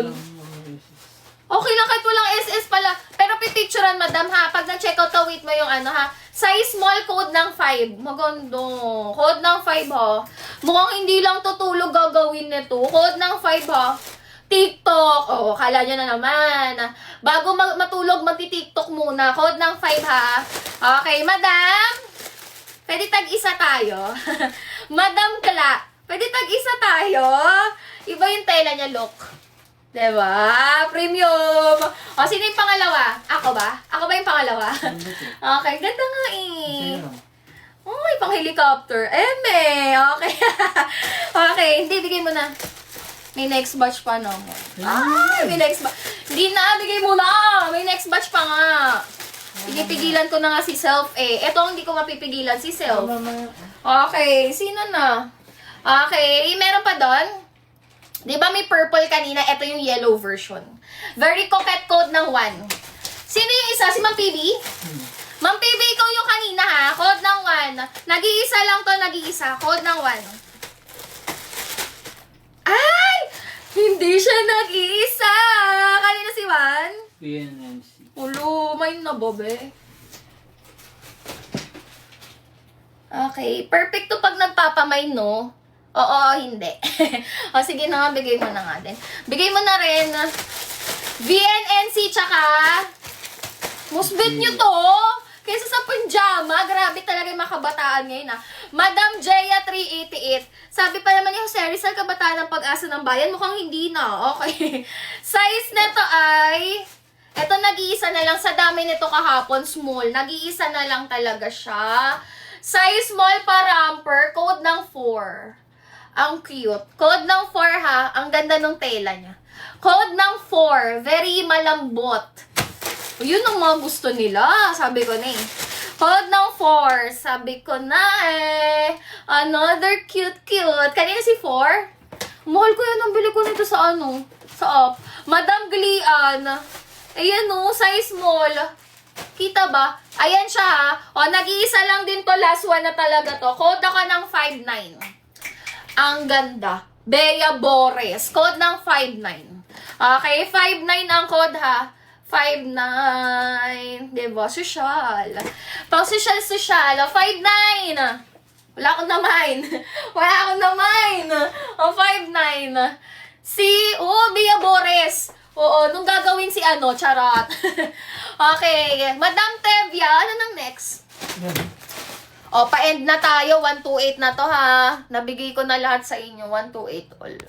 yun. Okay lang kahit walang SS pala. Pero pipicturean, madam, ha? Pag na-check out ka, wait mo yung ano, ha? Size small, code ng 5. Maganda. Code ng 5, ha? Mukhang hindi lang tutulog gagawin nito. Code ng 5, ha? TikTok. Oo, kala nyo na naman. Bago matulog, magti-TikTok muna. Code ng 5, ha? Okay, madam. Pwede tag-isa tayo. Madam Kla. Pwede tag-isa tayo. Iba yung tela niya, look. Diba? Premium. O, sino yung pangalawa? Ako ba? Ako ba yung pangalawa? Okay, ganda nga eh. Uy, pang helicopter. Eme, okay. Okay, hindi, bigay mo na. May next batch pa no. Ay, may next batch. Hindi na, bigay mo na. May next batch pa nga. Pigilan ko na nga si Self eh. Ito hindi ko mapipigilan, si Self. Okay, sino na? Okay, meron pa doon? Di ba may purple kanina? Ito yung yellow version. Very coquette code ng 1. Sino yung isa? Si Ma'am PB? Ma'am PB, ikaw yung kanina ha. Code ng 1. Nag-iisa lang to, nag-iisa. Code ng 1. Ay! Hindi siya nag-iisa! Kanina si Juan? PNNC. Ulo, may nabobe. Okay. Perfect to pag nagpapamay, no? Oo, hindi. O, sige na nga, bigay mo na nga din. Bigay mo na rin. VNNC, tsaka musbit nyo to. Kaysa sa pajama, grabe talaga yung makabataan ngayon, Madam Jaya 388. Sabi pa naman ni Jose Rizal, kabataan ng Pag-asa ng Bayan. Mukhang hindi na. Okay. Size nito ay, eto nag-iisa na lang. Sa dami nito kahapon, small. Nag-iisa na lang talaga siya. Size small pa romper, code ng 4. Ang cute. Code ng 4 ha. Ang ganda ng tela niya. Code ng 4. Very malambot. O, yun ang mga gusto nila. Sabi ko na eh. Code ng 4. Sabi ko na eh. Another cute. Kanina si 4. Mahal ko yan. Ang bili ko nito sa ano. Sa up. Madam Glian. Ayan o. Size small. Kita ba? Ayan siya ha. O, nag-iisa lang din to. Last one na talaga to. Code ako ng 5'9". Ang ganda. Bea Bores. Code ng 5'9". Okay, 5'9 ang code ha. 5'9". Diba? Sosyal. Pang sosyal. 5'9". Wala akong na-mine. Wala akong na-mine. O, 5'9". Bea Bores. Oo, nung gagawin si ano, charot. Okay. Madam Tevia, ano nang next? O, pa-end na tayo. 128 na to, ha. Nabigay ko na lahat sa inyo. 128 all.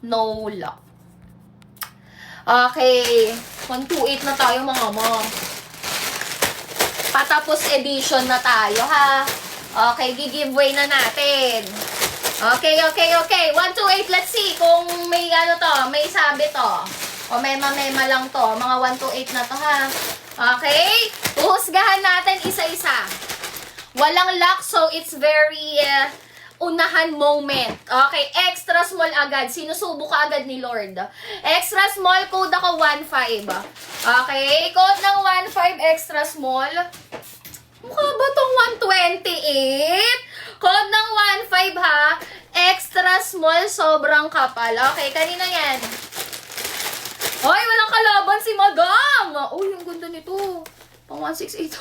No luck. Okay. 128 na tayo, mga mom. Patapos edition na tayo, ha. Okay, giveaway na natin. Okay. 128, let's see kung may ano to, may sabi to. O, mema lang to. Mga 128 na to, ha. Okay? Uhusgahan natin isa-isa. Walang luck, so it's very unahan moment. Okay, extra small agad. Sinusubo ka agad ni Lord. Extra small, code ako 1.5. Okay, code ng 1.5 extra small. Mukha ba tong 128? Code ng 1.5 ha. Extra small, sobrang kapal. Okay, kanina yan. Hoy, walang kalaban si Madam! Uy, ang ganda nito. Pang 168.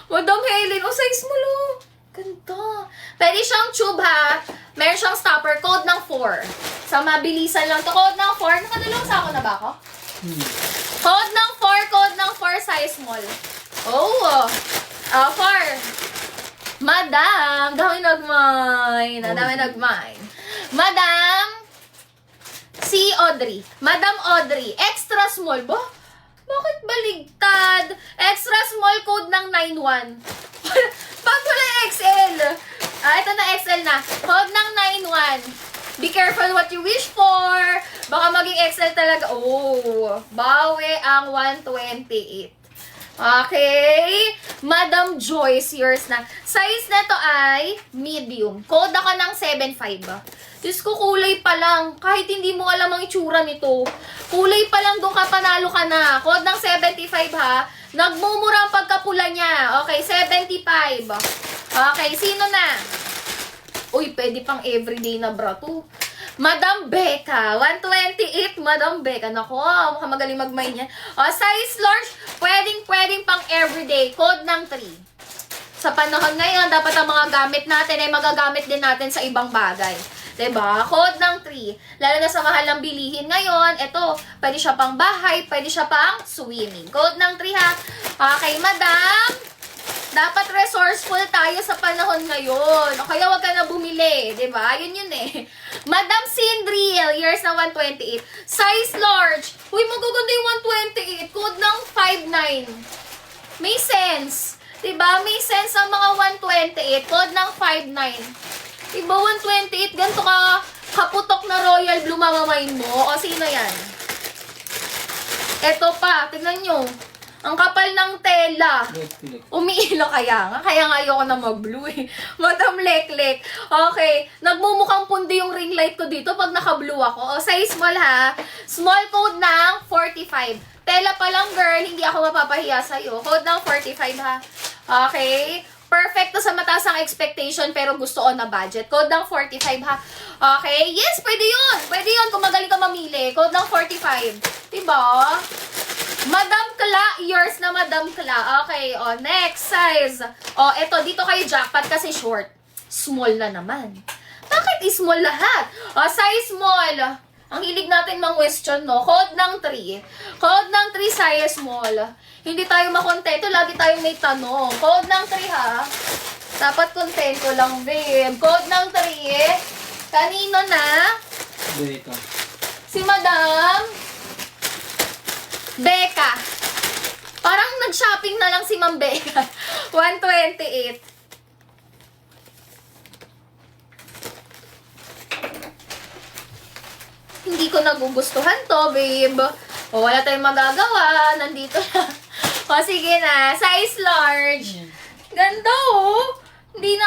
Madam Helen, size mo lo. Ganda. Pwede siyang tube ha. Meron siyang stopper. Code ng 4. Sa mabilisan lang to. Code ng 4. Nakadalawang sako na ba ako? Code ng 4. Code ng 4 size small. Oh. 4. Madam. Dami nagmine. Madam. Si Audrey. Madam Audrey. Extra small ba? Bakit baligtad? Extra small code ng 91. Bakit wala XL? Ito na XL na. Code ng 91. Be careful what you wish for. Baka maging XL talaga. Oh, bawi ang 128. Okay. Madam Joyce, yours na. Size na to ay medium. Code ako ng 7.5. Diyos ko, kulay pa lang. Kahit hindi mo alam ang itsura nito. Kulay pa lang, doon ka panalo ka na. Code ng 75 ha. Nagmumura ang pagkapula niya. Okay, 75. Okay, sino na? Uy, pwede pang everyday na bra to. Madam Becca. 128, Madam Becca. Nako, mukhang magaling magmay niyan. O, size large. Pwedeng pang everyday. Code ng 3. Sa panahon ngayon, dapat ang mga gamit natin ay magagamit din natin sa ibang bagay. Diba? Code ng 3. Lalo na sa mahal ng bilihin ngayon, ito, pwede siya pang bahay, pwede siya pang swimming. Code ng 3 ha. Okay, madam. Dapat resourceful tayo sa panahon ngayon. O kaya wag ka na bumili. Diba? Yun eh. Madam Sindril, years na 128. Size large. Uy, magaganda yung 128. Code ng 59. May sense. Diba? May sense ang mga 128. Code ng 59. Diba 128? Ganito ka kaputok na royal blue mamamain mo. O sino yan? Eto pa. Tignan nyo. Ang kapal ng tela. Umiilo kaya nga. Kaya nga ayoko na mag-blue eh. Madam Leklek. Okay. Nagmumukhang pundi yung ring light ko dito pag naka-blue ako. O, size small ha. Small code ng 45. Tela pa lang girl. Hindi ako mapapahiya sa'yo. Code ng 45 ha. Okay. Perfect to sa mataas ang expectation pero gusto on na budget. Code ng 45 ha. Okay. Yes, pwede yun. Pwede yun kung magaling ka mamili. Code ng 45. Diba? Madam Kla, yours na Madam Kla. Okay, o, next size. O, eto, dito kayo jackpot kasi short. Small na naman. Bakit small lahat? O, size small. Ang hilig natin mang-question, no? Code ng 3. Code ng 3, size small. Hindi tayo makontento, lagi tayong may tanong. Code ng 3, ha? Dapat kontento lang, babe. Code ng 3. Kanino na? Becca. Si Madam Becca. Parang nag-shopping na lang si Ma'am Becca. 128. Hindi ko nagugustuhan to, babe. O, wala tayong magagawa. Nandito na. O, sige na. Size large. Ganda, oh. Hindi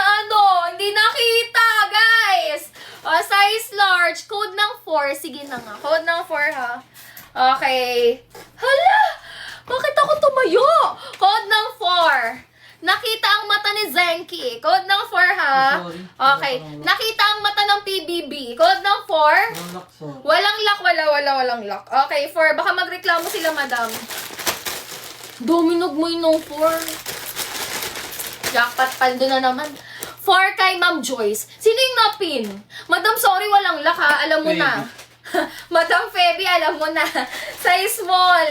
nakita, guys. O, size large. Code ng 4. Sige na nga. Code ng 4, ha. Okay. Hala! Bakit ako tumayo? Code ng 4. Nakita ang mata ni Zenki. Code ng 4, ha? Sorry. Okay. Nakita ang mata ng PBB. Code ng 4. Walang lock, walang lock. Okay, 4. Baka magreklamo sila, madam. Dominog mo yung 4. Jackpot paldo na naman. 4 kay Ma'am Joyce. Sino yung napin? Madam, sorry, walang lock, ha? Alam mo na. Madam Feby, alam mo na. Size small.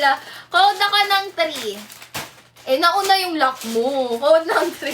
Code na ka ng 3. Eh, nauna yung lock mo. Code ng 3.